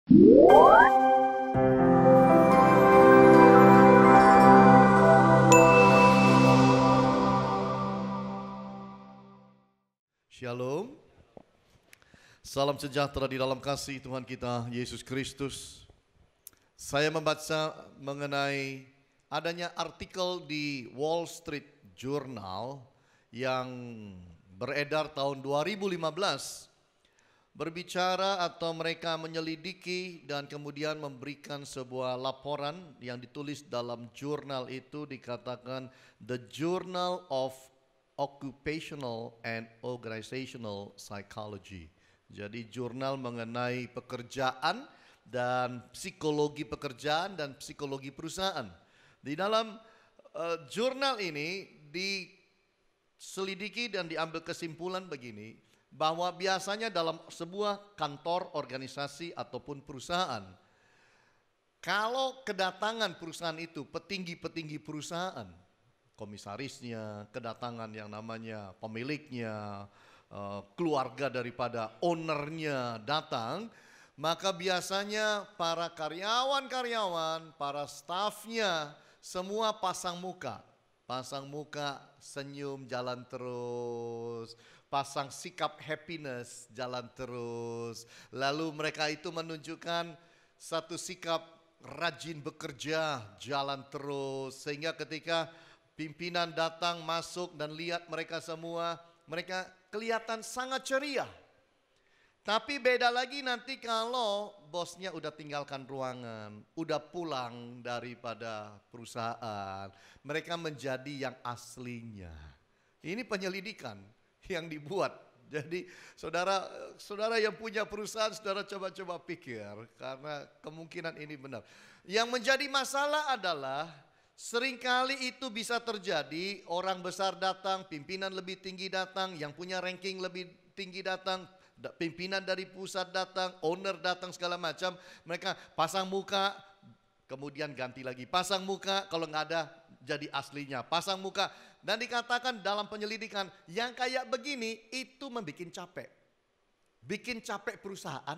Shalom. Salam sejahtera di dalam kasih Tuhan kita Yesus Kristus. Saya membaca mengenai adanya artikel di Wall Street Journal yang beredar tahun 2015, berbicara atau mereka menyelidiki dan kemudian memberikan sebuah laporan yang ditulis dalam jurnal itu, dikatakan The Journal of Occupational and Organizational Psychology. Jadi jurnal mengenai pekerjaan dan psikologi pekerjaan dan psikologi perusahaan. Di dalam jurnal ini diselidiki dan diambil kesimpulan begini, bahwa biasanya dalam sebuah kantor, organisasi ataupun perusahaan, kalau kedatangan perusahaan itu petinggi-petinggi perusahaan, komisarisnya, kedatangan yang namanya pemiliknya, keluarga daripada ownernya datang, maka biasanya para karyawan-karyawan, para stafnya semua pasang muka, senyum jalan terus, pasang sikap happiness jalan terus. Lalu mereka itu menunjukkan satu sikap rajin bekerja jalan terus, sehingga ketika pimpinan datang masuk dan lihat mereka semua, mereka kelihatan sangat ceria. Tapi beda lagi nanti kalau bosnya udah tinggalkan ruangan, udah pulang daripada perusahaan, mereka menjadi yang aslinya. Ini penyelidikan yang dibuat. Jadi saudara yang punya perusahaan, saudara coba-coba pikir, karena kemungkinan ini benar. Yang menjadi masalah adalah seringkali itu bisa terjadi, orang besar datang, pimpinan lebih tinggi datang, yang punya ranking lebih tinggi datang, pimpinan dari pusat datang, owner datang, segala macam. Mereka pasang muka, kemudian ganti lagi. Pasang muka, kalau nggak ada jadi aslinya. Pasang muka. Dan dikatakan dalam penyelidikan, yang kayak begini itu membuat capek. Bikin capek perusahaan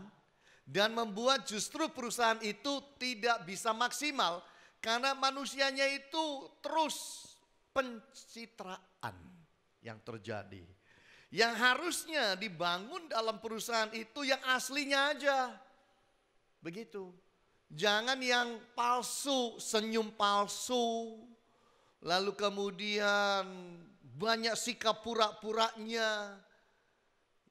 dan membuat justru perusahaan itu tidak bisa maksimal. Karena manusianya itu terus pencitraan yang terjadi. Yang harusnya dibangun dalam perusahaan itu yang aslinya aja. Begitu. Jangan yang palsu, senyum palsu. Lalu kemudian banyak sikap pura-puranya.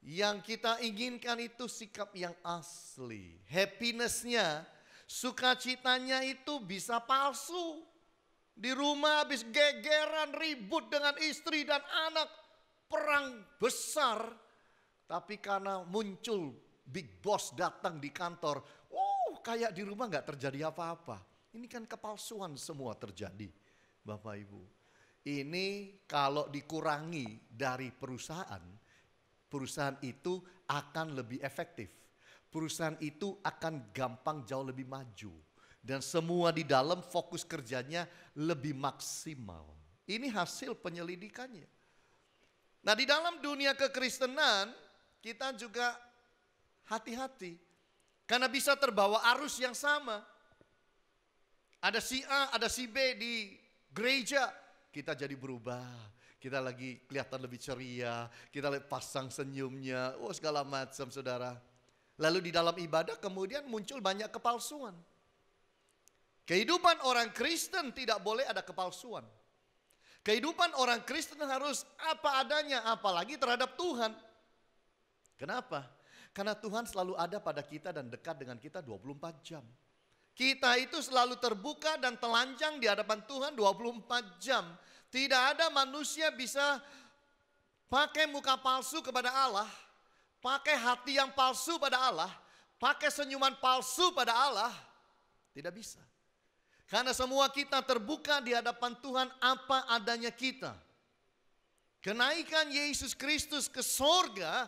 Yang kita inginkan itu sikap yang asli. Happiness-nya, sukacitanya itu bisa palsu. Di rumah habis gegeran, ribut dengan istri dan anak, perang besar. Tapi karena muncul big boss datang di kantor, kayak di rumah gak terjadi apa-apa. Ini kan kepalsuan semua terjadi, Bapak Ibu. Ini kalau dikurangi dari perusahaan, perusahaan itu akan lebih efektif. Perusahaan itu akan gampang jauh lebih maju. Dan semua di dalam fokus kerjanya lebih maksimal. Ini hasil penyelidikannya. Nah, di dalam dunia kekristenan kita juga hati-hati. Karena bisa terbawa arus yang sama. Ada si A, ada si B di gereja. Kita jadi berubah. Kita lagi kelihatan lebih ceria. Kita pasang senyumnya. Segala macam saudara. Lalu di dalam ibadah kemudian muncul banyak kepalsuan. Kehidupan orang Kristen tidak boleh ada kepalsuan. Kehidupan orang Kristen harus apa adanya, apalagi terhadap Tuhan. Kenapa? Karena Tuhan selalu ada pada kita dan dekat dengan kita 24 jam. Kita itu selalu terbuka dan telanjang di hadapan Tuhan 24 jam. Tidak ada manusia bisa pakai muka palsu kepada Allah, pakai hati yang palsu pada Allah, pakai senyuman palsu pada Allah. Tidak bisa. Karena semua kita terbuka di hadapan Tuhan apa adanya kita. Kenaikan Yesus Kristus ke sorga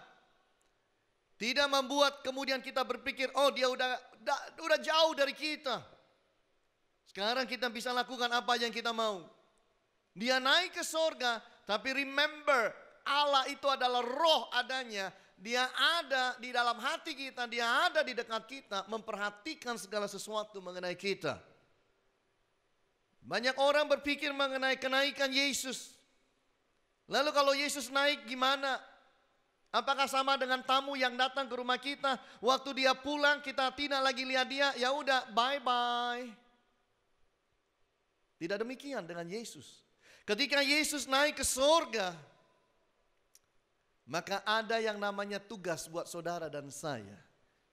tidak membuat kemudian kita berpikir, dia udah jauh dari kita. Sekarang kita bisa lakukan apa yang kita mau. Dia naik ke sorga, tapi remember, Allah itu adalah roh adanya. Dia ada di dalam hati kita, dia ada di dekat kita, memperhatikan segala sesuatu mengenai kita. Banyak orang berpikir mengenai kenaikan Yesus. Lalu kalau Yesus naik gimana? Apakah sama dengan tamu yang datang ke rumah kita, waktu dia pulang kita tidak lagi lihat dia, ya udah bye-bye. Tidak demikian dengan Yesus. Ketika Yesus naik ke surga, maka ada yang namanya tugas buat saudara dan saya.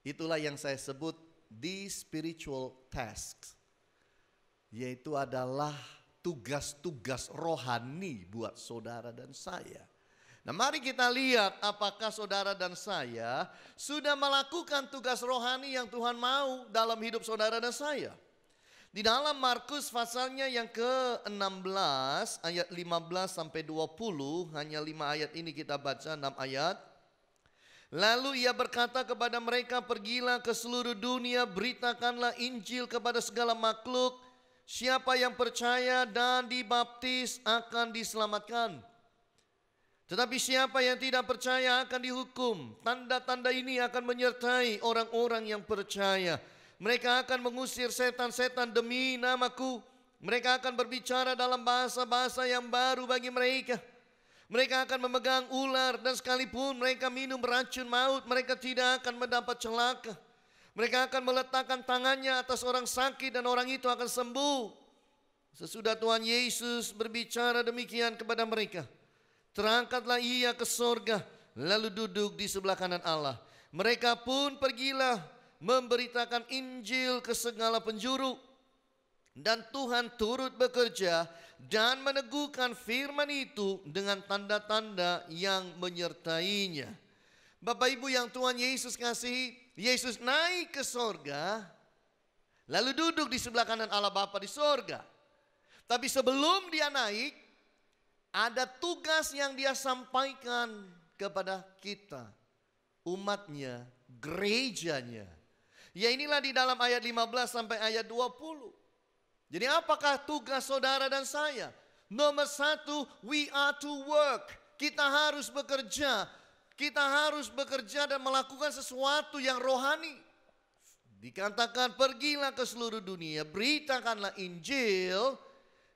Itulah yang saya sebut the spiritual tasks. Yaitu adalah tugas-tugas rohani buat saudara dan saya. Nah, mari kita lihat apakah saudara dan saya sudah melakukan tugas rohani yang Tuhan mau dalam hidup saudara dan saya. Di dalam Markus pasalnya yang ke-16 ayat 15 sampai 20, hanya 5 ayat ini kita baca, 6 ayat. Lalu ia berkata kepada mereka, pergilah ke seluruh dunia, beritakanlah Injil kepada segala makhluk. Siapa yang percaya dan dibaptis akan diselamatkan. Tetapi siapa yang tidak percaya akan dihukum. Tanda-tanda ini akan menyertai orang-orang yang percaya. Mereka akan mengusir setan-setan demi namaku. Mereka akan berbicara dalam bahasa-bahasa yang baru bagi mereka. Mereka akan memegang ular dan sekalipun mereka minum racun maut, mereka tidak akan mendapat celaka. Mereka akan meletakkan tangannya atas orang sakit dan orang itu akan sembuh. Sesudah Tuhan Yesus berbicara demikian kepada mereka, terangkatlah ia ke sorga, lalu duduk di sebelah kanan Allah. Mereka pun pergilah memberitakan Injil ke segala penjuru. Dan Tuhan turut bekerja dan meneguhkan firman itu dengan tanda-tanda yang menyertainya. Bapak Ibu yang Tuhan Yesus kasihi, Yesus naik ke sorga, lalu duduk di sebelah kanan Allah Bapa di sorga. Tapi sebelum dia naik, ada tugas yang dia sampaikan kepada kita, umatnya, gerejanya. Ya inilah di dalam ayat 15 sampai ayat 20. Jadi apakah tugas saudara dan saya? Nomor 1, we are to work. Kita harus bekerja. Kita harus bekerja dan melakukan sesuatu yang rohani. Dikatakan pergilah ke seluruh dunia, beritakanlah Injil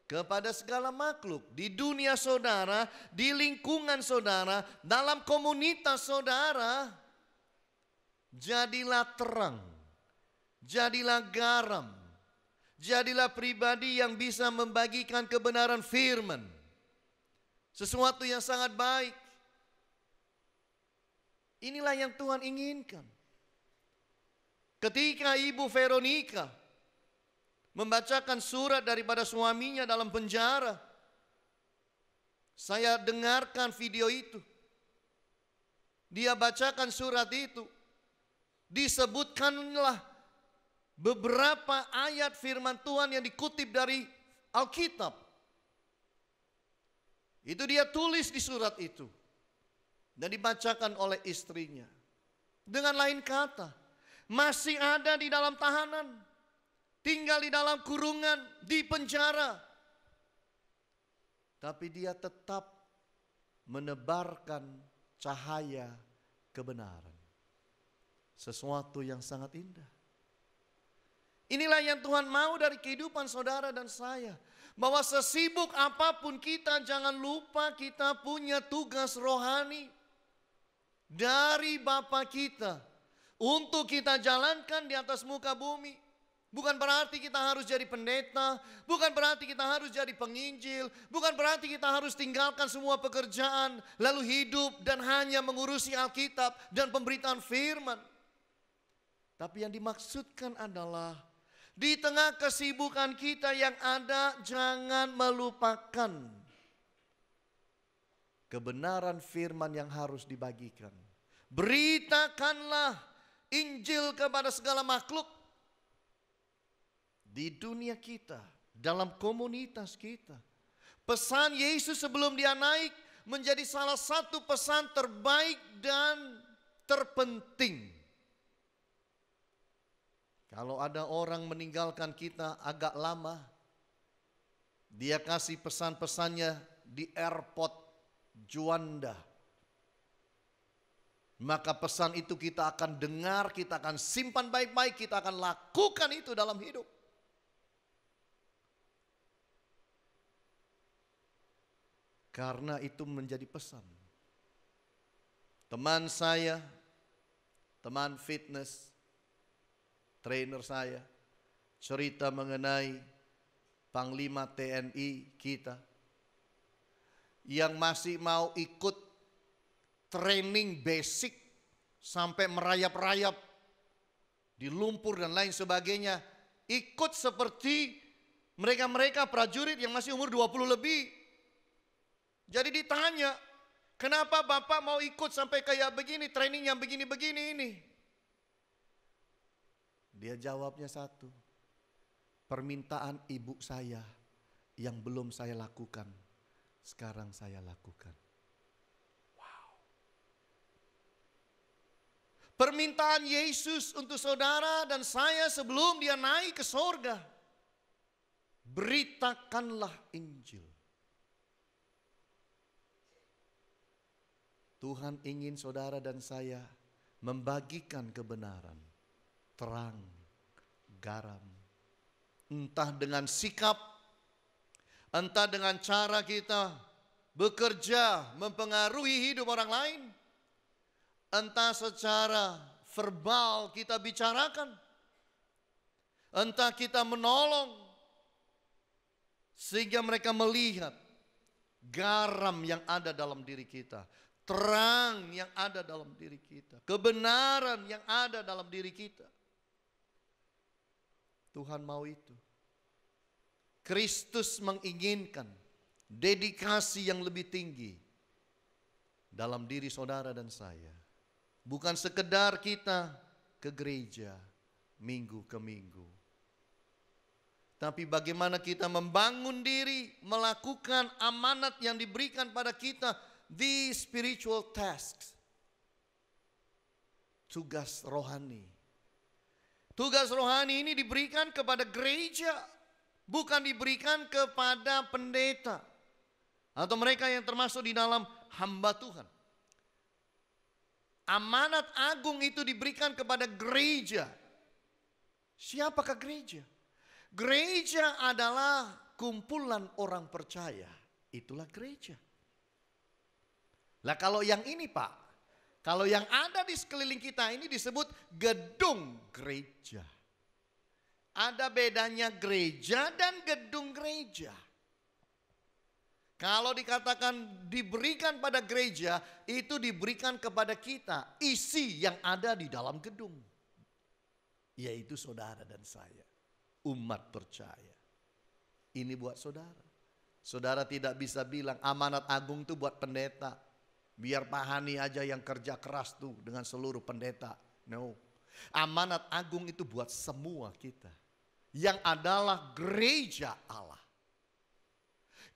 kepada segala makhluk. Di dunia saudara, di lingkungan saudara, dalam komunitas saudara, jadilah terang. Jadilah garam, jadilah pribadi yang bisa membagikan kebenaran firman. Sesuatu yang sangat baik. Inilah yang Tuhan inginkan. Ketika Ibu Veronica membacakan surat daripada suaminya dalam penjara, saya dengarkan video itu. Dia bacakan surat itu. Disebutkanlah beberapa ayat firman Tuhan yang dikutip dari Alkitab. Itu dia tulis di surat itu dan dibacakan oleh istrinya. Dengan lain kata, masih ada di dalam tahanan, tinggal di dalam kurungan, di penjara. Tapi dia tetap menebarkan cahaya kebenaran. Sesuatu yang sangat indah. Inilah yang Tuhan mau dari kehidupan saudara dan saya. Bahwa sesibuk apapun kita, jangan lupa kita punya tugas rohani dari Bapa kita untuk kita jalankan di atas muka bumi. Bukan berarti kita harus jadi pendeta, bukan berarti kita harus jadi penginjil, bukan berarti kita harus tinggalkan semua pekerjaan lalu hidup dan hanya mengurusi Alkitab dan pemberitaan firman. Tapi yang dimaksudkan adalah di tengah kesibukan kita yang ada, jangan melupakan kebenaran firman yang harus dibagikan. Beritakanlah Injil kepada segala makhluk di dunia kita, dalam komunitas kita. Pesan Yesus sebelum dia naik menjadi salah satu pesan terbaik dan terpenting. Kalau ada orang meninggalkan kita agak lama, dia kasih pesan-pesannya di airport Juanda. maka pesan itu kita akan dengar, kita akan simpan baik-baik, kita akan lakukan itu dalam hidup. Karena itu menjadi pesan. Teman saya, teman fitness, trainer saya, cerita mengenai Panglima TNI kita yang masih mau ikut training basic sampai merayap-rayap di lumpur dan lain sebagainya. Ikut seperti mereka-mereka prajurit yang masih umur 20 lebih. Jadi ditanya, kenapa Bapak mau ikut sampai kayak begini, training yang begini-begini ini? Dia jawabnya satu, permintaan ibu saya yang belum saya lakukan, sekarang saya lakukan. Wow. Permintaan Yesus untuk saudara dan saya sebelum dia naik ke sorga, beritakanlah Injil. Tuhan ingin saudara dan saya membagikan kebenaran, terang, garam. Entah dengan sikap, entah dengan cara kita bekerja mempengaruhi hidup orang lain. Entah secara verbal kita bicarakan. Entah kita menolong sehingga mereka melihat garam yang ada dalam diri kita. Terang yang ada dalam diri kita. Kebenaran yang ada dalam diri kita. Tuhan mau itu. Kristus menginginkan dedikasi yang lebih tinggi dalam diri saudara dan saya. Bukan sekedar kita ke gereja minggu ke minggu. Tapi bagaimana kita membangun diri, melakukan amanat yang diberikan pada kita. The spiritual tasks. Tugas rohani. Tugas rohani ini diberikan kepada gereja. Bukan diberikan kepada pendeta. Atau mereka yang termasuk di dalam hamba Tuhan. Amanat agung itu diberikan kepada gereja. Siapakah gereja? Gereja adalah kumpulan orang percaya. Itulah gereja. Lah kalau yang ini Pak, kalau yang ada di sekeliling kita ini disebut gedung gereja. Ada bedanya gereja dan gedung gereja. Kalau dikatakan diberikan pada gereja, itu diberikan kepada kita isi yang ada di dalam gedung. Yaitu saudara dan saya, umat percaya. Ini buat saudara. Saudara tidak bisa bilang amanat agung itu buat pendeta. Biar Pak Hani aja yang kerja keras tuh dengan seluruh pendeta. No. Amanat agung itu buat semua kita. Yang adalah gereja Allah.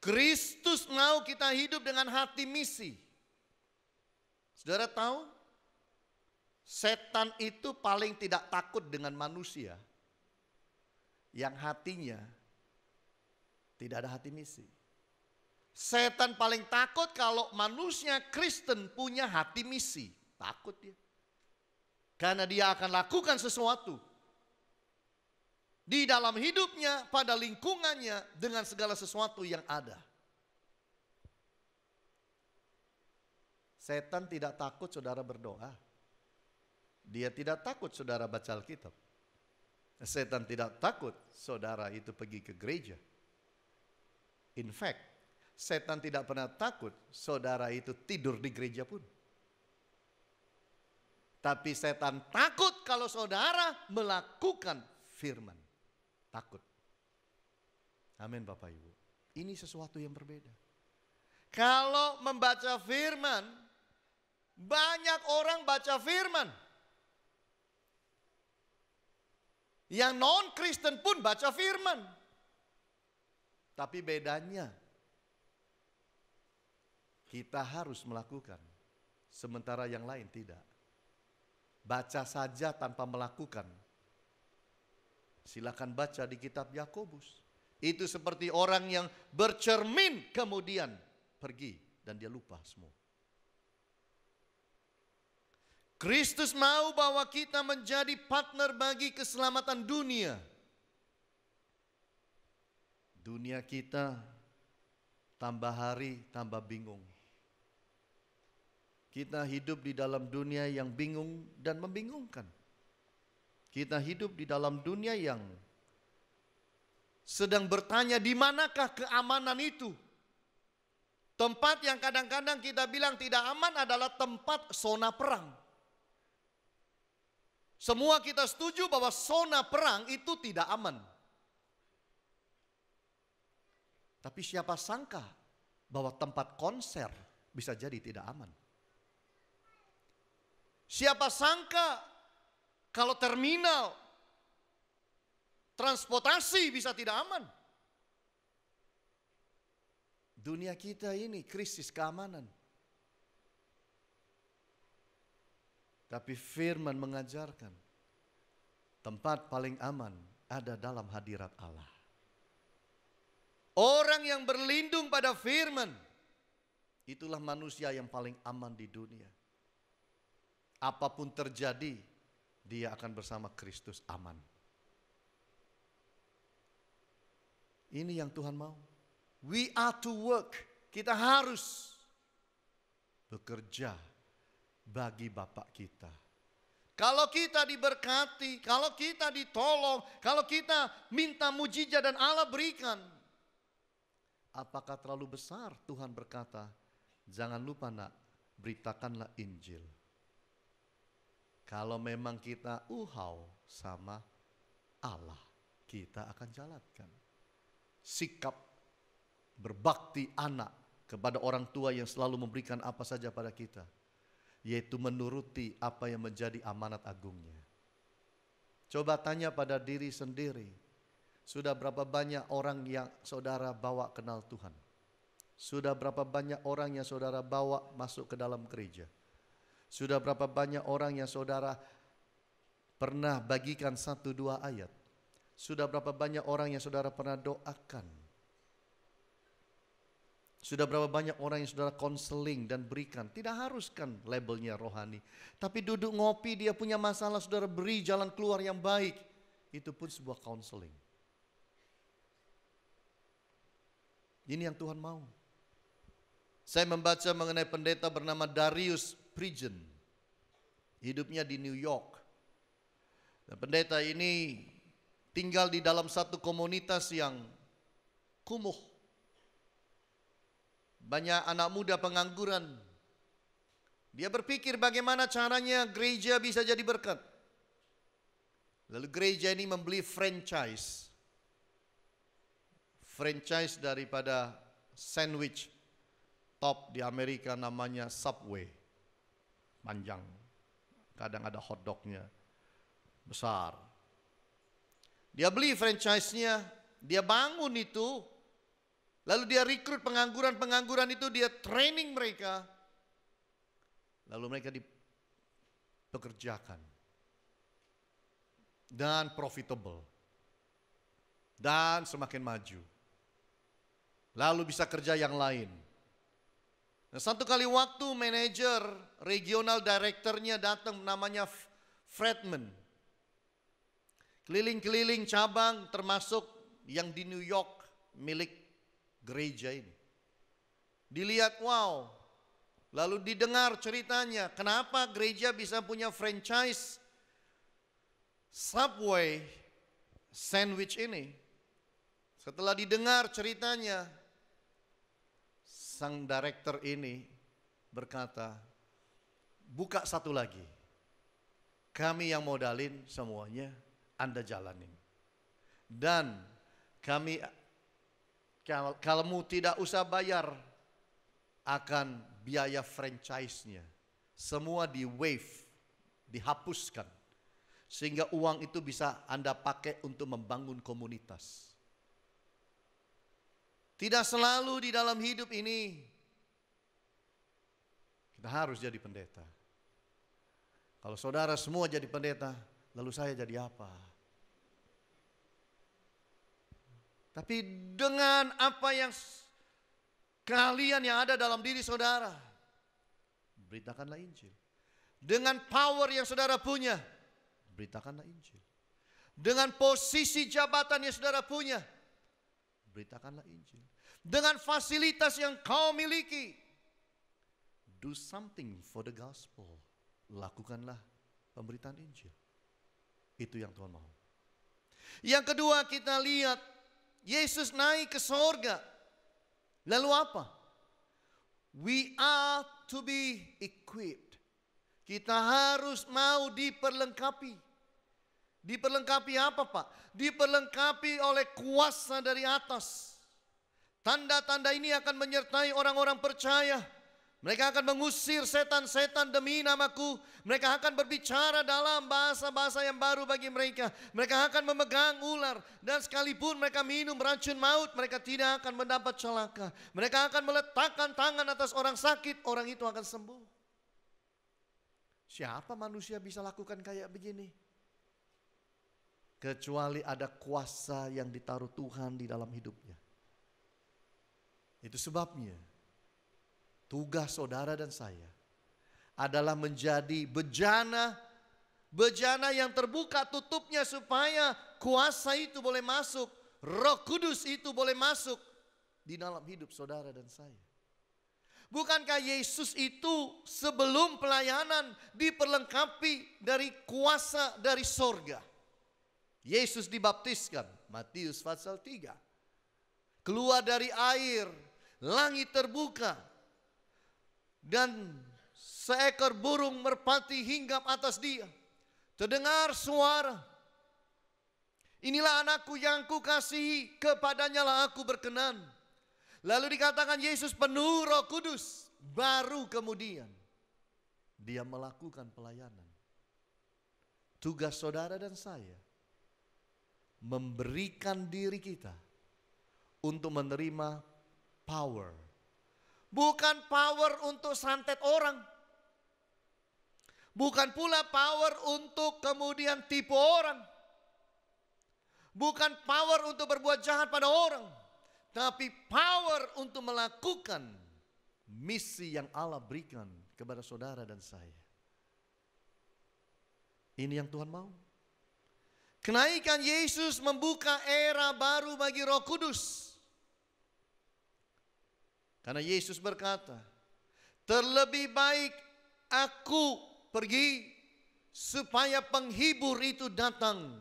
Kristus mau kita hidup dengan hati misi. Saudara tahu? Setan itu paling tidak takut dengan manusia. Yang hatinya tidak ada hati misi. Setan paling takut kalau manusia Kristen punya hati misi. Takut dia. Karena dia akan lakukan sesuatu. Di dalam hidupnya, pada lingkungannya, dengan segala sesuatu yang ada. Setan tidak takut saudara berdoa. Dia tidak takut saudara baca Alkitab. Setan tidak takut saudara itu pergi ke gereja. In fact, setan tidak pernah takut saudara itu tidur di gereja pun. Tapi setan takut kalau saudara melakukan firman. Takut. Amin Bapak Ibu. Ini sesuatu yang berbeda. Kalau membaca firman, banyak orang baca firman. Yang non-Kristen pun baca firman. Tapi bedanya, kita harus melakukan, sementara yang lain tidak. Baca saja tanpa melakukan. Silakan baca di kitab Yakobus. Itu seperti orang yang bercermin kemudian pergi dan dia lupa semua. Kristus mau bahwa kita menjadi partner bagi keselamatan dunia. Dunia kita tambah hari tambah bingung. Kita hidup di dalam dunia yang bingung dan membingungkan. Kita hidup di dalam dunia yang sedang bertanya di manakah keamanan itu. Tempat yang kadang-kadang kita bilang tidak aman adalah tempat zona perang. Semua kita setuju bahwa zona perang itu tidak aman. Tapi siapa sangka bahwa tempat konser bisa jadi tidak aman. Siapa sangka kalau terminal transportasi bisa tidak aman. Dunia kita ini krisis keamanan. Tapi firman mengajarkan tempat paling aman ada dalam hadirat Allah. Orang yang berlindung pada firman, itulah manusia yang paling aman di dunia. Apapun terjadi, dia akan bersama Kristus aman. Ini yang Tuhan mau. We are to work. Kita harus bekerja bagi Bapak kita. Kalau kita diberkati, kalau kita ditolong, kalau kita minta mujizat dan Allah berikan, apakah terlalu besar? Tuhan berkata, jangan lupa nak, beritakanlah Injil. Kalau memang kita sama Allah, kita akan jalankan sikap berbakti anak kepada orang tua yang selalu memberikan apa saja pada kita, yaitu menuruti apa yang menjadi amanat agungnya. Coba tanya pada diri sendiri, sudah berapa banyak orang yang saudara bawa kenal Tuhan? Sudah berapa banyak orang yang saudara bawa masuk ke dalam gereja? Sudah berapa banyak orang yang saudara pernah bagikan 1-2 ayat? Sudah berapa banyak orang yang saudara pernah doakan? Sudah berapa banyak orang yang saudara konseling dan berikan? Tidak haruskan labelnya rohani. Tapi duduk ngopi, dia punya masalah, saudara beri jalan keluar yang baik. Itu pun sebuah konseling. Ini yang Tuhan mau. Saya membaca mengenai pendeta bernama Darius Prigen. Hidupnya di New York. Dan pendeta ini tinggal di dalam satu komunitas yang kumuh. Banyak anak muda pengangguran. Dia berpikir bagaimana caranya gereja bisa jadi berkat. Lalu gereja ini membeli franchise. Franchise daripada sandwich top di Amerika namanya Subway. Panjang. Kadang ada hotdognya. Besar. Dia beli franchise-nya. Dia bangun itu. Lalu dia rekrut pengangguran-pengangguran itu, dia training mereka. Lalu mereka dipekerjakan. Dan profitable. Dan semakin maju. Lalu bisa kerja yang lain. Nah, satu kali waktu manajer regional directornya datang, namanya Fredman. Keliling-keliling cabang termasuk yang di New York milik gereja ini. Dilihat, wow. Lalu didengar ceritanya, kenapa gereja bisa punya franchise Subway sandwich ini. Setelah didengar ceritanya, sang director ini berkata, buka satu lagi. Kami yang modalin semuanya, Anda jalanin. Dan kami, kalau tidak usah bayar akan biaya franchise-nya. Semua di waive, dihapuskan. Sehingga uang itu bisa Anda pakai untuk membangun komunitas. Tidak selalu di dalam hidup ini kita harus jadi pendeta. Kalau saudara semua jadi pendeta, lalu saya jadi apa? Tapi dengan apa yang keahlian yang ada dalam diri saudara, beritakanlah Injil. Dengan power yang saudara punya, beritakanlah Injil. Dengan posisi jabatan yang saudara punya, beritakanlah Injil. Dengan fasilitas yang kau miliki, do something for the gospel. Lakukanlah pemberitaan Injil. Itu yang Tuhan mau. Yang kedua, kita lihat Yesus naik ke sorga. Lalu apa? We are to be equipped. Kita harus mau diperlengkapi. Diperlengkapi apa, Pak? Diperlengkapi oleh kuasa dari atas. Tanda-tanda ini akan menyertai orang-orang percaya. Mereka akan mengusir setan-setan demi namaku. Mereka akan berbicara dalam bahasa-bahasa yang baru bagi mereka. Mereka akan memegang ular. Dan sekalipun mereka minum racun maut, mereka tidak akan mendapat celaka. Mereka akan meletakkan tangan atas orang sakit, orang itu akan sembuh. Siapa manusia bisa lakukan kayak begini? Kecuali ada kuasa yang ditaruh Tuhan di dalam hidupnya. Itu sebabnya tugas saudara dan saya adalah menjadi bejana yang terbuka tutupnya supaya kuasa itu boleh masuk, Roh Kudus itu boleh masuk di dalam hidup saudara dan saya. Bukankah Yesus itu sebelum pelayanan diperlengkapi dari kuasa dari sorga? Yesus dibaptiskan, Matius pasal 3. Keluar dari air, langit terbuka. Dan seekor burung merpati hinggap atas dia. Terdengar suara, inilah anakku yang kukasihi, kepadanya lah aku berkenan. Lalu dikatakan Yesus penuh Roh Kudus. Baru kemudian dia melakukan pelayanan. Tugas saudara dan saya memberikan diri kita untuk menerima power. Bukan power untuk santet orang. Bukan pula power untuk kemudian tipu orang. Bukan power untuk berbuat jahat pada orang. Tapi power untuk melakukan misi yang Allah berikan kepada saudara dan saya. Ini yang Tuhan mau. Kenaikan Yesus membuka era baru bagi Roh Kudus. Karena Yesus berkata, terlebih baik aku pergi supaya penghibur itu datang.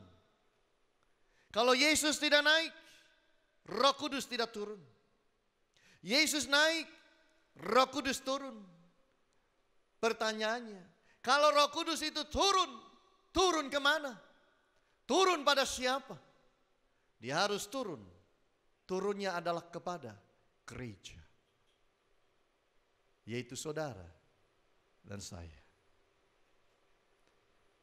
Kalau Yesus tidak naik, Roh Kudus tidak turun. Yesus naik, Roh Kudus turun. Pertanyaannya, kalau Roh Kudus itu turun kemana? Turun pada siapa? Dia harus turun. Turunnya adalah kepada gereja. Yaitu saudara dan saya.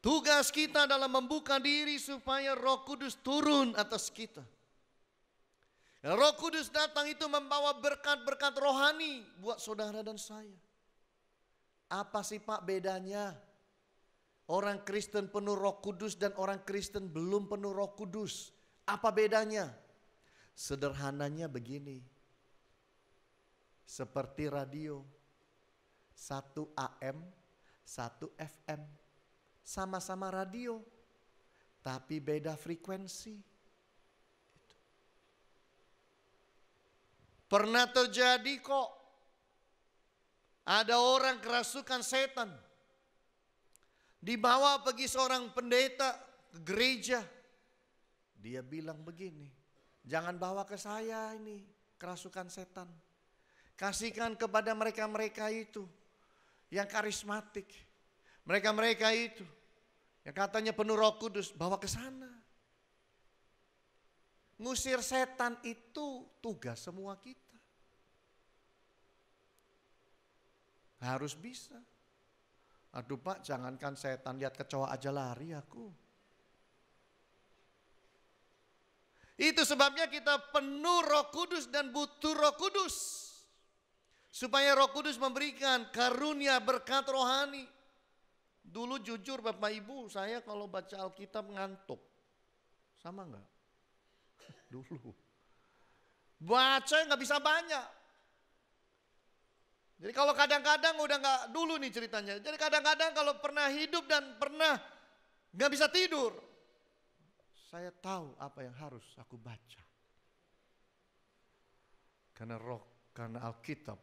Tugas kita adalah membuka diri supaya Roh Kudus turun atas kita. Roh Kudus datang itu membawa berkat-berkat rohani buat saudara dan saya. Apa sih Pak bedanya? Orang Kristen penuh Roh Kudus dan orang Kristen belum penuh Roh Kudus. Apa bedanya? Sederhananya begini. Seperti radio. 1 AM, 1 FM. Sama-sama radio. Tapi beda frekuensi. Pernah terjadi kok. Ada orang kerasukan setan. Dibawa pergi seorang pendeta ke gereja. Dia bilang begini, jangan bawa ke saya ini kerasukan setan. Kasihkan kepada mereka-mereka itu yang karismatik. Mereka-mereka itu yang katanya penuh Roh Kudus, bawa ke sana. Ngusir setan itu tugas semua kita. Harus bisa. Aduh Pak, jangankan setan, lihat kecoa aja lari aku. Itu sebabnya kita penuh Roh Kudus dan butuh Roh Kudus. Supaya Roh Kudus memberikan karunia berkat rohani. Dulu jujur Bapak Ibu, saya kalau baca Alkitab ngantuk. Sama enggak? Dulu. Baca nggak bisa banyak. Jadi kalau kadang-kadang udah nggak dulu nih ceritanya. Jadi kadang-kadang kalau pernah hidup dan pernah nggak bisa tidur, saya tahu apa yang harus aku baca. Karena Alkitab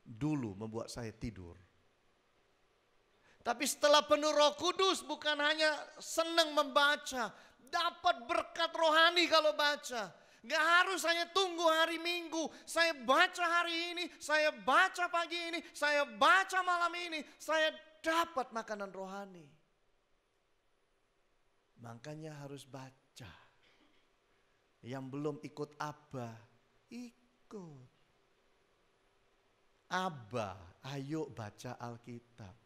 dulu membuat saya tidur. Tapi setelah penuh Roh Kudus, bukan hanya senang membaca, dapat berkat rohani kalau baca. Gak harus hanya tunggu hari Minggu, saya baca hari ini, saya baca pagi ini, saya baca malam ini, saya dapat makanan rohani. Makanya harus baca. Yang belum ikut Abba, ikut. Abba, ayo baca Alkitab.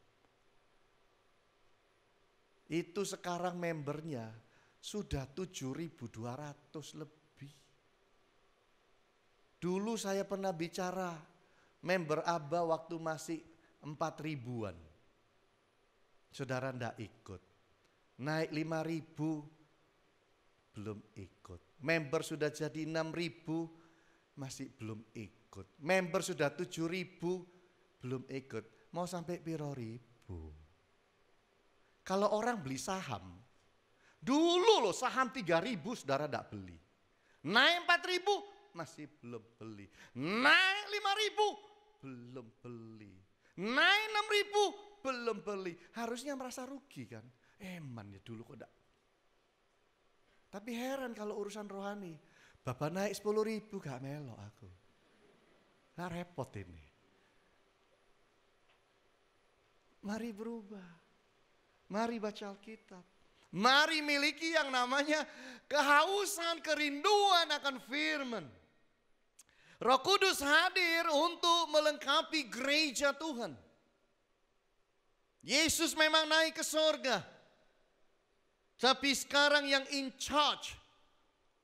Itu sekarang membernya sudah 7.200 lebih. Dulu saya pernah bicara member Abba waktu masih 4.000-an. Saudara ndak ikut. Naik 5.000 belum ikut. Member sudah jadi 6.000 masih belum ikut. Member sudah 7.000 belum ikut. Mau sampai piro ribu. Kalau orang beli saham, dulu loh saham 3.000 saudara ndak beli. Naik 4.000 masih belum beli. Naik 5.000 belum beli. Naik 6.000 belum beli. Harusnya merasa rugi kan. Eman ya dulu kok enggak. Tapi heran kalau urusan rohani. Bapak naik 10.000 gak melok aku. Nah repot ini. Mari berubah. Mari baca Alkitab. Mari miliki yang namanya kehausan, kerinduan akan firman. Roh Kudus hadir untuk melengkapi gereja Tuhan. Yesus memang naik ke sorga. Tapi sekarang yang in charge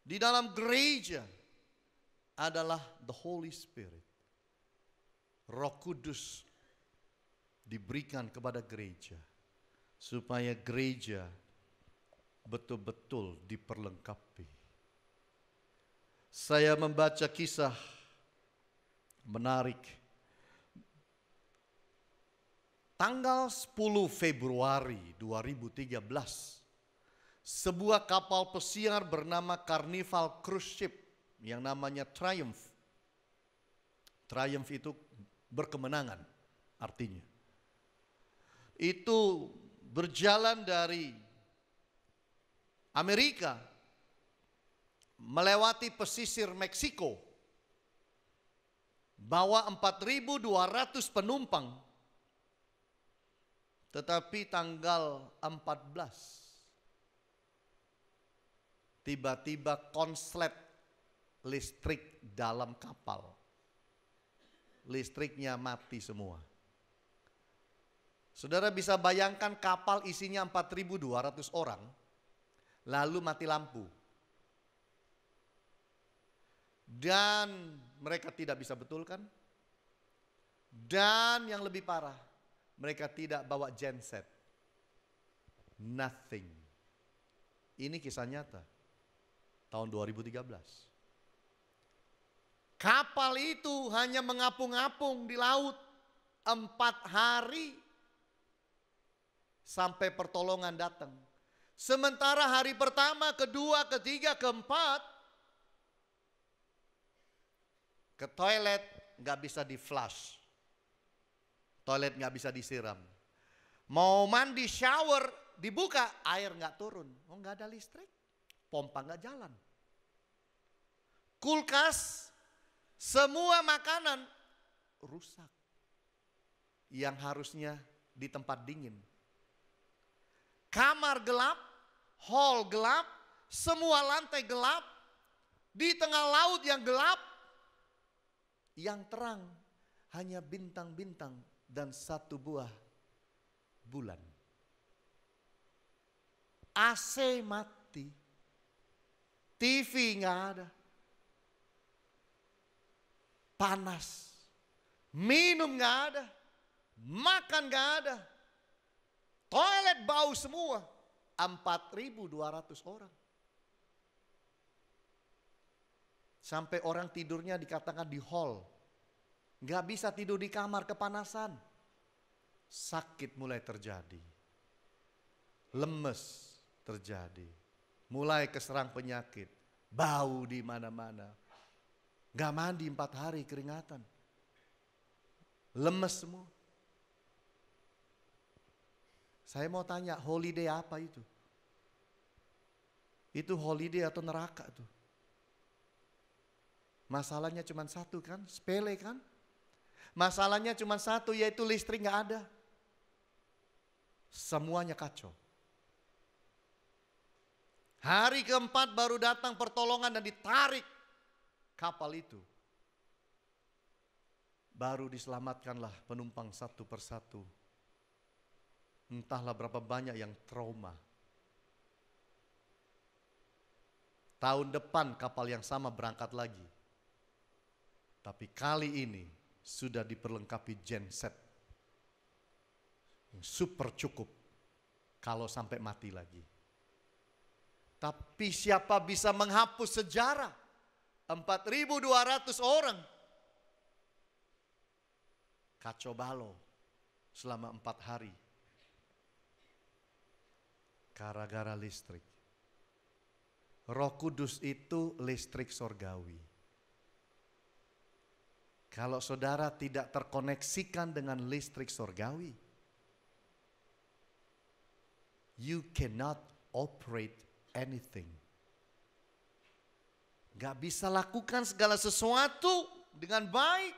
di dalam gereja adalah the Holy Spirit. Roh Kudus diberikan kepada gereja. Supaya gereja betul-betul diperlengkapi. Saya membaca kisah menarik. Tanggal 10 Februari 2013, sebuah kapal pesiar bernama Carnival Cruise Ship yang namanya Triumph. Triumph itu berkemenangan artinya. Itu berjalan dari Amerika melewati pesisir Meksiko, bawa 4.200 penumpang, tetapi tanggal 14 tiba-tiba konslet listrik dalam kapal. Listriknya mati semua. Saudara bisa bayangkan kapal isinya 4.200 orang, lalu mati lampu. Dan mereka tidak bisa betulkan. Dan yang lebih parah, mereka tidak bawa genset. Nothing. Ini kisah nyata. Tahun 2013. Kapal itu hanya mengapung-apung di laut 4 hari sampai pertolongan datang. Sementara hari pertama, kedua, ketiga, keempat, ke toilet gak bisa di flush. Toilet gak bisa disiram. Mau mandi shower dibuka, air gak turun. Oh gak ada listrik, pompa gak jalan. Kulkas, semua makanan rusak. Yang harusnya di tempat dingin. Kamar gelap, hall gelap, semua lantai gelap. Di tengah laut yang gelap, yang terang hanya bintang-bintang dan 1 buah bulan. AC mati, TV nggak ada, panas, minum nggak ada, makan nggak ada, toilet bau semua, 4.200 orang. Sampai orang tidurnya dikatakan di hall. Nggak bisa tidur di kamar kepanasan. Sakit mulai terjadi. Lemes terjadi. Mulai keserang penyakit. Bau di mana-mana. Nggak mandi 4 hari keringatan. Lemes semua. Saya mau tanya, holiday apa itu? Itu holiday atau neraka tuh? Masalahnya cuma satu kan, sepele kan? Masalahnya cuma satu, yaitu listrik nggak ada. Semuanya kacau. Hari keempat baru datang pertolongan dan ditarik kapal itu. Baru diselamatkanlah penumpang satu persatu. Entahlah berapa banyak yang trauma. Tahun depan kapal yang sama berangkat lagi. Tapi kali ini sudah diperlengkapi genset. Super cukup kalau sampai mati lagi. Tapi siapa bisa menghapus sejarah? 4.200 orang. Kacau balau selama 4 hari. Gara-gara listrik. Roh Kudus itu listrik sorgawi. Kalau saudara tidak terkoneksikan dengan listrik sorgawi, you cannot operate anything. Gak bisa lakukan segala sesuatu dengan baik.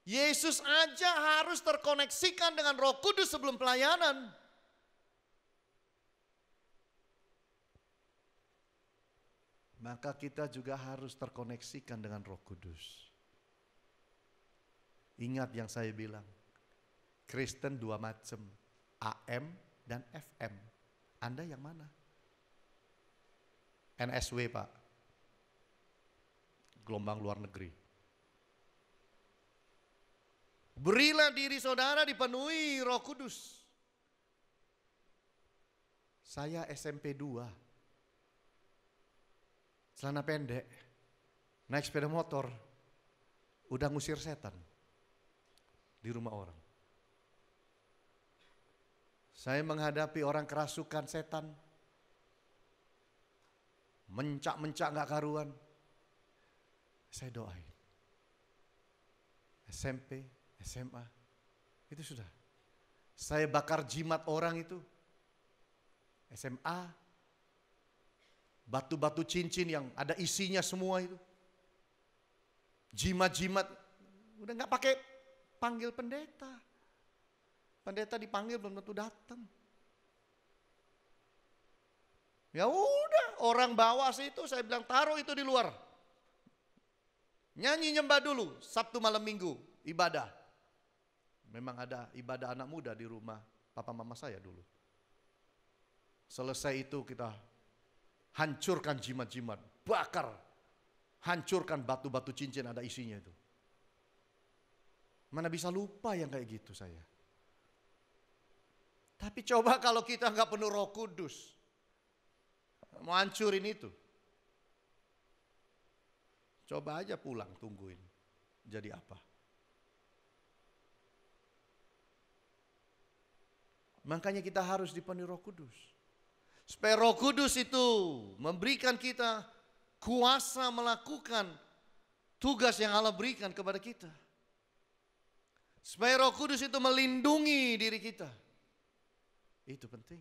Yesus aja harus terkoneksikan dengan Roh Kudus sebelum pelayanan. Maka kita juga harus terkoneksikan dengan Roh Kudus. Ingat yang saya bilang, Kristen 2 macam, AM dan FM. Anda yang mana? NSW Pak, gelombang luar negeri. Berilah diri saudara dipenuhi Roh Kudus. Saya SMP 2. Celana pendek, naik sepeda motor, udah ngusir setan di rumah orang. Saya menghadapi orang kerasukan setan, mencak-mencak gak karuan. Saya doain. SMP, SMA, itu sudah. Saya bakar jimat orang itu. SMA, batu-batu cincin yang ada isinya semua itu. Jimat-jimat, udah gak pakai panggil pendeta. Pendeta dipanggil belum tentu datang. Ya udah, orang bawa situ, saya bilang taruh itu di luar. Nyanyi nyembah dulu, Sabtu malam Minggu, ibadah. Memang ada ibadah anak muda di rumah papa mama saya dulu. Selesai itu kita hancurkan jimat-jimat, bakar. Hancurkan batu-batu cincin ada isinya itu. Mana bisa lupa yang kayak gitu saya. Tapi coba kalau kita nggak penuh Roh Kudus, mau hancurin itu. Coba aja pulang, tungguin. Jadi apa? Makanya kita harus dipenuhi Roh Kudus. Supaya Roh Kudus itu memberikan kita kuasa melakukan tugas yang Allah berikan kepada kita. Supaya Roh Kudus itu melindungi diri kita. Itu penting.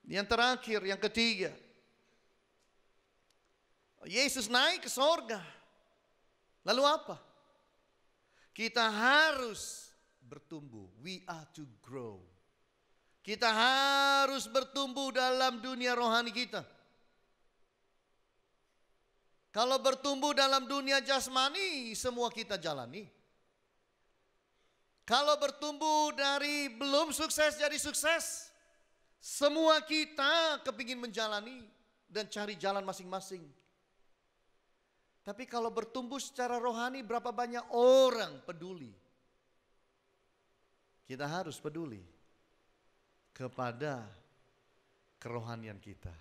Yang terakhir, yang ketiga. Yesus naik ke sorga. Lalu apa? Kita harus bertumbuh. We are to grow. Kita harus bertumbuh dalam dunia rohani kita. Kalau bertumbuh dalam dunia jasmani, semua kita jalani. Kalau bertumbuh dari belum sukses jadi sukses, semua kita kepingin menjalani dan cari jalan masing-masing. Tapi kalau bertumbuh secara rohani, berapa banyak orang peduli? Kita harus peduli kepada kerohanian kita.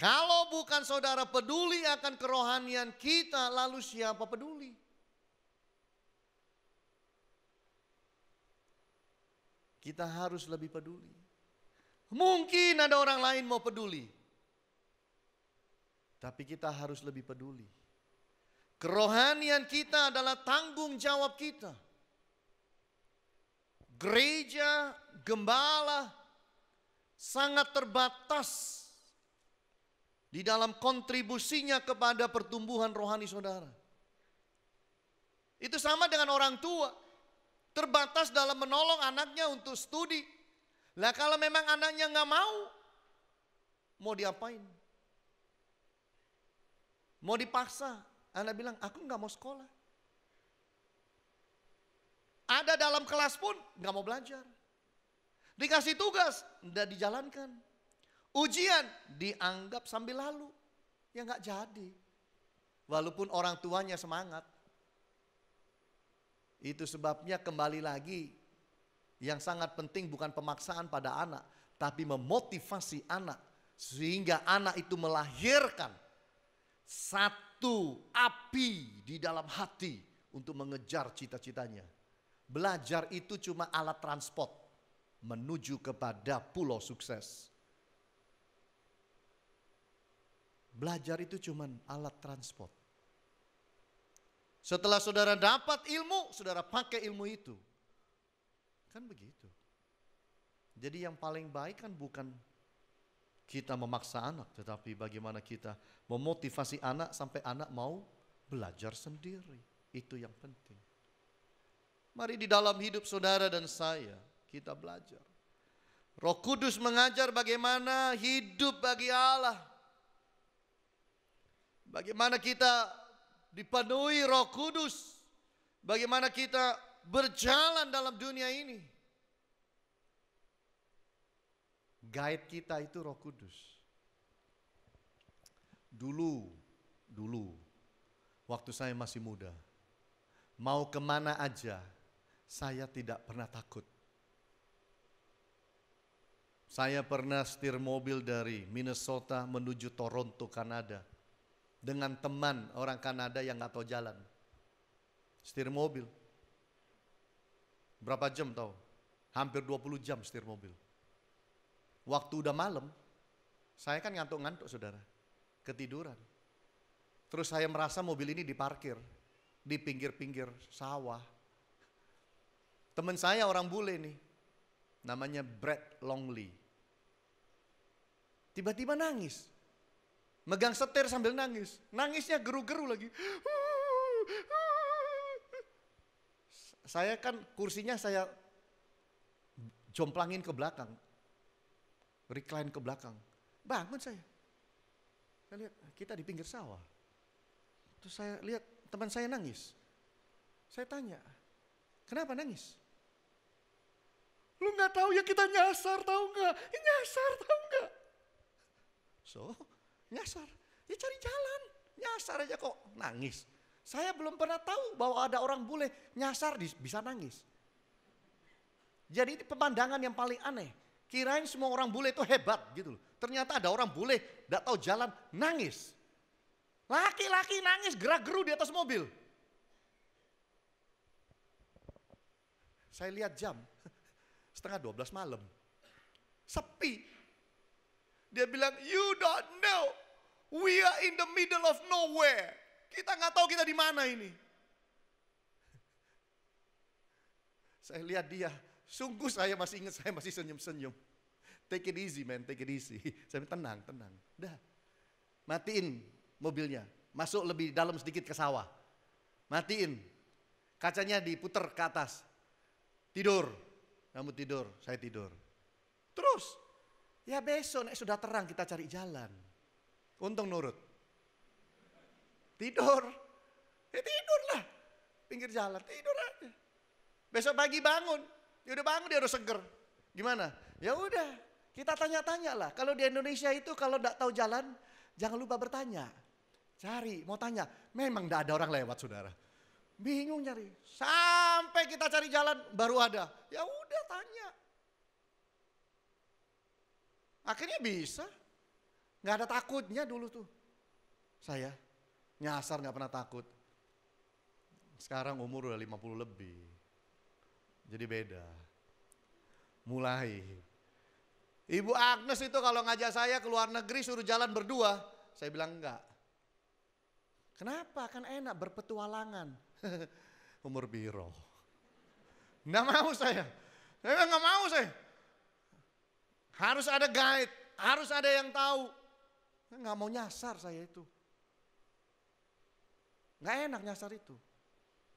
Kalau bukan saudara peduli akan kerohanian kita, lalu siapa peduli? Kita harus lebih peduli. Mungkin ada orang lain mau peduli, tapi kita harus lebih peduli. Kerohanian kita adalah tanggung jawab kita. Gereja, gembala sangat terbatas di dalam kontribusinya kepada pertumbuhan rohani saudara. Itu sama dengan orang tua, terbatas dalam menolong anaknya untuk studi. Lah kalau memang anaknya nggak mau diapain? Mau dipaksa, anak bilang aku nggak mau sekolah. Ada dalam kelas pun nggak mau belajar. Dikasih tugas, nggak dijalankan. Ujian dianggap sambil lalu, ya nggak jadi. Walaupun orang tuanya semangat. Itu sebabnya kembali lagi, yang sangat penting bukan pemaksaan pada anak, tapi memotivasi anak. Sehingga anak itu melahirkan satu api di dalam hati untuk mengejar cita-citanya. Belajar itu cuma alat transport menuju kepada pulau sukses. Belajar itu cuma alat transport. Setelah saudara dapat ilmu, saudara pakai ilmu itu. Kan begitu. Jadi yang paling baik kan bukan kita memaksa anak, tetapi bagaimana kita memotivasi anak sampai anak mau belajar sendiri. Itu yang penting. Mari di dalam hidup saudara dan saya, kita belajar. Roh Kudus mengajar bagaimana hidup bagi Allah. Bagaimana kita dipenuhi Roh Kudus. Bagaimana kita berjalan dalam dunia ini. Guide kita itu Roh Kudus. Dulu waktu saya masih muda, mau kemana aja saya tidak pernah takut. Saya pernah setir mobil dari Minnesota menuju Toronto, Kanada. Dengan teman orang Kanada yang gak tahu jalan. Setir mobil. Berapa jam tahu? Hampir 20 jam setir mobil. Waktu udah malam, saya kan ngantuk-ngantuk saudara. Ketiduran. Terus saya merasa mobil ini diparkir di pinggir-pinggir sawah. Teman saya orang bule nih, namanya Brad Longley. Tiba-tiba nangis. Megang setir sambil nangis. Nangisnya geru-geru lagi. Saya kan kursinya saya jomplangin ke belakang. Recline ke belakang. Bangun saya. Saya lihat kita di pinggir sawah. Terus saya lihat teman saya nangis. Saya tanya, kenapa nangis? Lu gak tahu ya kita nyasar, tahu gak? Ya, nyasar, tahu gak? So, nyasar, ya cari jalan, nyasar aja kok nangis. Saya belum pernah tahu bahwa ada orang bule nyasar bisa nangis. Jadi ini pemandangan yang paling aneh. Kirain semua orang bule itu hebat gitu loh. Ternyata ada orang bule gak tahu jalan nangis. Laki-laki nangis gerak-geru di atas mobil. Saya lihat jam, 11:30 malam. Sepi. Dia bilang, you don't know, we are in the middle of nowhere. Kita nggak tahu kita di mana ini. Saya lihat dia, sungguh saya masih ingat, saya masih senyum-senyum. Take it easy man, take it easy. Saya bilang tenang. Udah, matiin mobilnya, masuk lebih dalam sedikit ke sawah. Matiin, kacanya diputer ke atas. Tidur, kamu tidur, saya tidur. Terus, ya besok sudah terang kita cari jalan. Untung nurut. Tidur. Ya tidurlah. Pinggir jalan, tidur aja. Besok pagi bangun. Ya udah bangun dia udah seger. Gimana? Ya udah, kita tanya-tanya lah. Kalau di Indonesia itu kalau enggak tahu jalan, jangan lupa bertanya. Cari, mau tanya. Memang enggak ada orang lewat saudara. Bingung nyari. Sampai kita cari jalan baru ada. Ya udah tanya. Akhirnya bisa. Nggak ada takutnya dulu tuh. Saya nyasar nggak pernah takut. Sekarang umur udah 50 lebih. Jadi beda. Mulai. Ibu Agnes itu kalau ngajak saya ke luar negeri suruh jalan berdua. Saya bilang enggak. Kenapa? Kan enak berpetualangan. Umur biro. Nggak mau saya. Saya nggak mau saya. Harus ada guide. Harus ada yang tahu. Nggak mau nyasar saya itu. Nggak enak nyasar itu.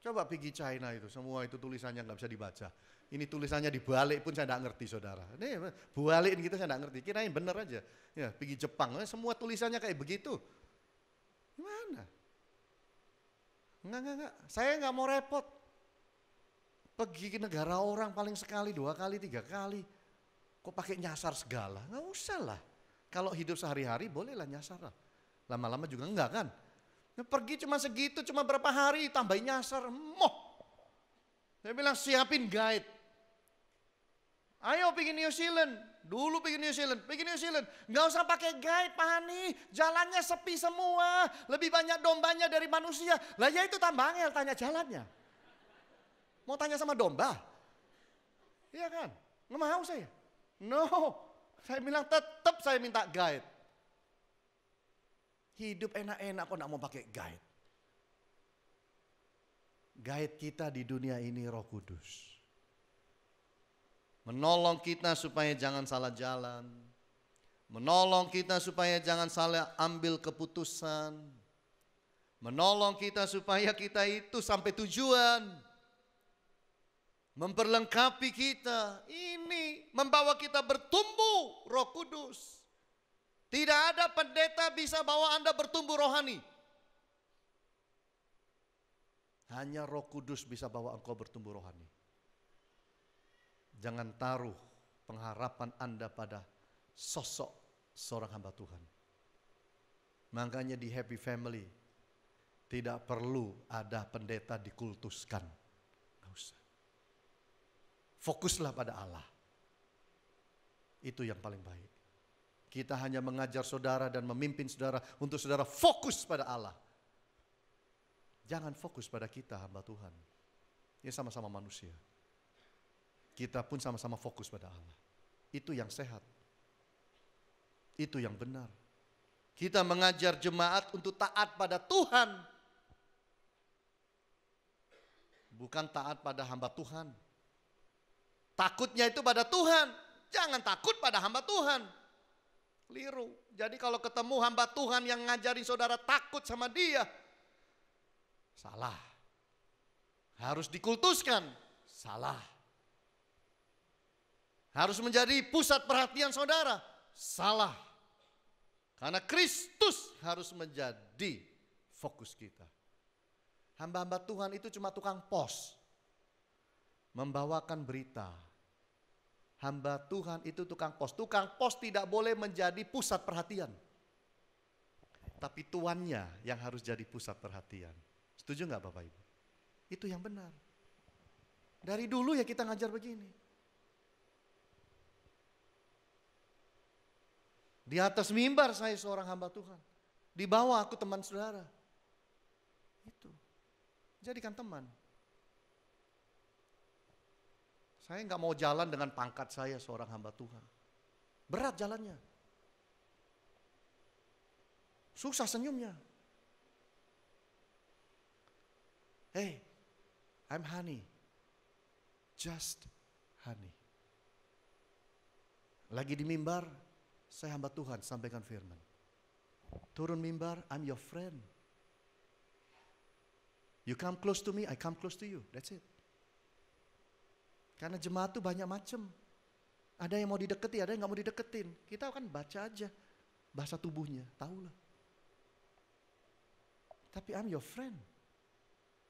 Coba pergi China itu, semua itu tulisannya nggak bisa dibaca. Ini tulisannya dibalik pun saya nggak ngerti saudara. Ini balikin gitu saya nggak ngerti, kirain bener aja. Ya, pergi Jepang, semua tulisannya kayak begitu. Gimana? Enggak. Saya nggak mau repot. Pergi ke negara orang paling sekali, 2 kali, 3 kali. Kok pakai nyasar segala? Nggak usah lah. Kalau hidup sehari-hari bolehlah nyasar lah. Lama-lama juga enggak kan? Pergi cuma segitu, cuma berapa hari tambahin nyasar. Saya bilang siapin guide. Ayo pergi New Zealand. Dulu pergi New Zealand. Nggak usah pakai guide Pak Hani. Jalannya sepi semua. Lebih banyak dombanya dari manusia. Lah ya itu tambah angel tanya jalannya. Mau tanya sama domba? Iya kan? Nggak mau saya. No. Saya bilang tetap saya minta guide. Hidup enak-enak kok gak mau pakai guide. Guide kita di dunia ini Roh Kudus. Menolong kita supaya jangan salah jalan. Menolong kita supaya jangan salah ambil keputusan. Menolong kita supaya kita itu sampai tujuan. Memperlengkapi kita. Ini membawa kita bertumbuh Roh Kudus. Tidak ada pendeta bisa bawa Anda bertumbuh rohani. Hanya Roh Kudus bisa bawa engkau bertumbuh rohani. Jangan taruh pengharapan Anda pada sosok seorang hamba Tuhan. Makanya di Happy Family tidak perlu ada pendeta dikultuskan. Nggak usah. Fokuslah pada Allah. Itu yang paling baik. Kita hanya mengajar saudara dan memimpin saudara untuk saudara fokus pada Allah. Jangan fokus pada kita hamba Tuhan. Ya sama-sama manusia. Kita pun sama-sama fokus pada Allah. Itu yang sehat. Itu yang benar. Kita mengajar jemaat untuk taat pada Tuhan. Bukan taat pada hamba Tuhan. Takutnya itu pada Tuhan. Jangan takut pada hamba Tuhan. Keliru. Jadi kalau ketemu hamba Tuhan yang ngajarin saudara takut sama dia, salah. Harus dikultuskan, salah. Harus menjadi pusat perhatian saudara, salah. Karena Kristus harus menjadi fokus kita. Hamba-hamba Tuhan itu cuma tukang pos. Membawakan berita. Hamba Tuhan itu tukang pos. Tukang pos tidak boleh menjadi pusat perhatian. Tapi tuannya yang harus jadi pusat perhatian. Setuju nggak Bapak Ibu? Itu yang benar. Dari dulu ya kita ngajar begini. Di atas mimbar saya seorang hamba Tuhan. Di bawah aku teman saudara. Itu. Jadikan teman. Saya nggak mau jalan dengan pangkat saya seorang hamba Tuhan. Berat jalannya. Susah senyumnya. Hey, I'm Hani. Just Hani. Lagi di mimbar, saya hamba Tuhan sampaikan firman. Turun mimbar, I'm your friend. You come close to me, I come close to you. That's it. Karena jemaat itu banyak macam. Ada yang mau dideketi, ada yang gak mau dideketin. Kita kan baca aja bahasa tubuhnya, tahulah. Tapi I'm your friend.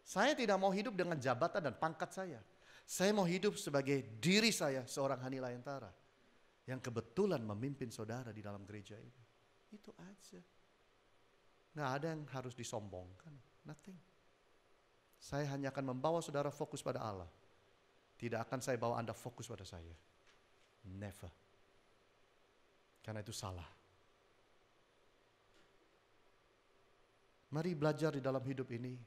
Saya tidak mau hidup dengan jabatan dan pangkat saya. Saya mau hidup sebagai diri saya, seorang Hani Layantara. Yang kebetulan memimpin saudara di dalam gereja ini. Itu aja. Gak ada yang harus disombongkan. Nothing. Saya hanya akan membawa saudara fokus pada Allah. Tidak akan saya bawa Anda fokus pada saya. Never. Karena itu salah. Mari belajar di dalam hidup ini,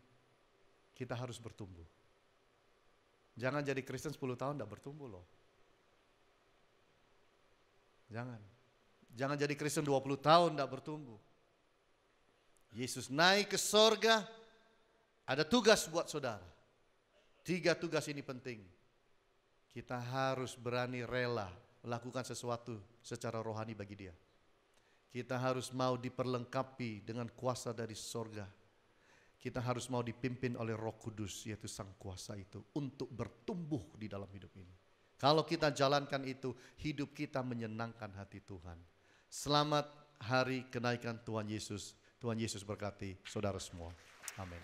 kita harus bertumbuh. Jangan jadi Kristen 10 tahun tidak bertumbuh loh. Jangan. Jangan jadi Kristen 20 tahun tidak bertumbuh. Yesus naik ke sorga, ada tugas buat saudara. 3 tugas ini penting. Kita harus berani rela melakukan sesuatu secara rohani bagi Dia. Kita harus mau diperlengkapi dengan kuasa dari sorga. Kita harus mau dipimpin oleh Roh Kudus, yaitu Sang Kuasa itu, untuk bertumbuh di dalam hidup ini. Kalau kita jalankan itu, hidup kita menyenangkan hati Tuhan. Selamat hari kenaikan Tuhan Yesus. Tuhan Yesus berkati saudara semua. Amin.